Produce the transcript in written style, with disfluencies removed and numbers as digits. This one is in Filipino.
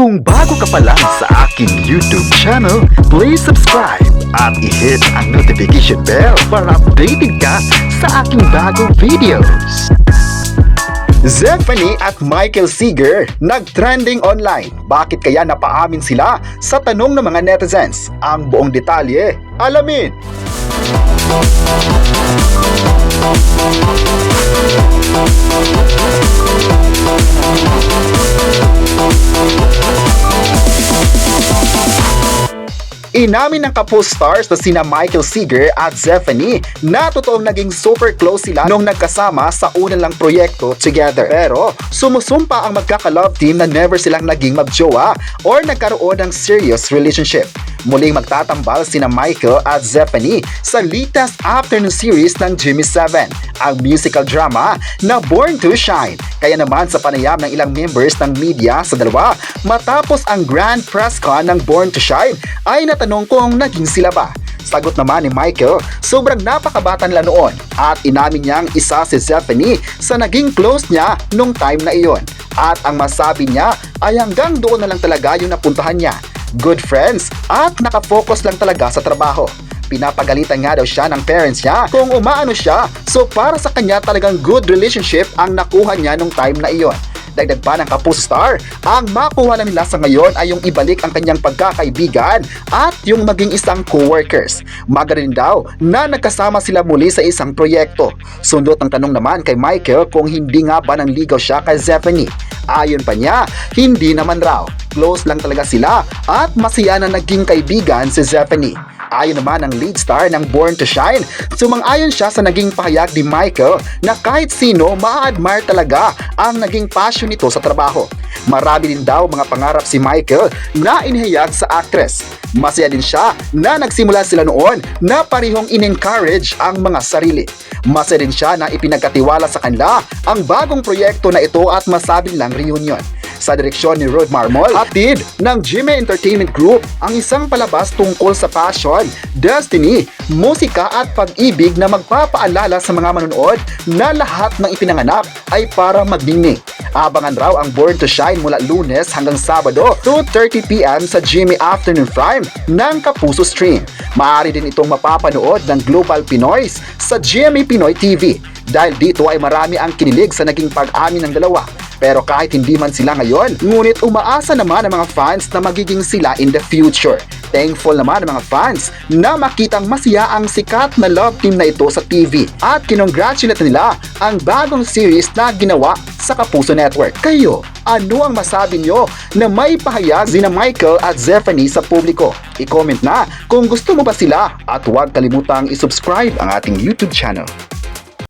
Kung bago ka pa lang sa aking YouTube channel, please subscribe at i-hit ang notification bell para updated ka sa aking bagong videos. Zephanie at Michael Seeger nag-trending online. Bakit kaya napaamin sila sa tanong ng mga netizens? Ang buong detalye, alamin! Inamin ng couple stars na sina Michael Seeger at Zephanie na totoong naging super close sila nung nagkasama sa unang proyekto together. Pero sumusumpa ang magkaka-love team na never silang naging magjowa or nagkaroon ng serious relationship. Muling magtatambal sina Michael at Zephanie sa latest afternoon series ng GMA7, ang musical drama na Born to Shine. Kaya naman sa panayam ng ilang members ng media sa dalawa, matapos ang grand press con ng Born to Shine, ay natanong kung naging sila ba. Sagot naman ni Michael, sobrang napakabata nila noon at inamin niyang isa si Zephanie sa naging close niya nung time na iyon. At ang masabi niya ay hanggang doon na lang talaga yung napuntahan niya. Good friends at nakafocus lang talaga sa trabaho. Pinapagalitan nga daw siya ng parents niya kung umaano siya, so para sa kanya talagang good relationship ang nakuha niya nung time na iyon. Dagdag pa ng couple star, ang makuha na nila sa ngayon ay yung ibalik ang kanyang pagkakaibigan at yung maging isang co-workers. Magaling daw na nagkasama sila muli sa isang proyekto. Sundot ang tanong naman kay Michael kung hindi nga ba nangligaw siya kay Zephanie. Ayon pa niya, hindi naman raw. Close lang talaga sila at masaya na naging kaibigan si Zephanie. Ayon naman ang lead star ng Born to Shine, sumang-ayon siya sa naging pahayag ni Michael na kahit sino ma-admire talaga ang naging passion nito sa trabaho. Marami din daw mga pangarap si Michael na inihayag sa actress. Masaya din siya na nagsimula sila noon na parehong in-encourage ang mga sarili. Masaya din siya na ipinagkatiwala sa kanila ang bagong proyekto na ito at masabing lang reunion. Sa direksyon ni Rod Marmol, hatid ng GMA Entertainment Group ang isang palabas tungkol sa passion, destiny, musika at pag-ibig na magpapaalala sa mga manonood na lahat ng ipinanganak ay para magningning. Abangan raw ang Born to Shine mula Lunes hanggang Sabado 2:30 PM sa GMA Afternoon Prime ng Kapuso Stream. Maaari din itong mapapanood ng Global Pinoys sa GMA Pinoy TV. Dahil dito ay marami ang kinilig sa naging pag-amin ng dalawa. Pero kahit hindi man sila ngayon, ngunit umaasa naman ang mga fans na magiging sila in the future. Thankful naman ang mga fans na makitang masaya ang sikat na love team na ito sa TV at kinongratulate nila ang bagong series na ginawa sa Kapuso Network. Kayo, ano ang masabi nyo na may pahayag sina Michael at Zephanie sa publiko? I-comment na kung gusto mo ba sila at huwag kalimutang i-subscribe ang ating YouTube channel.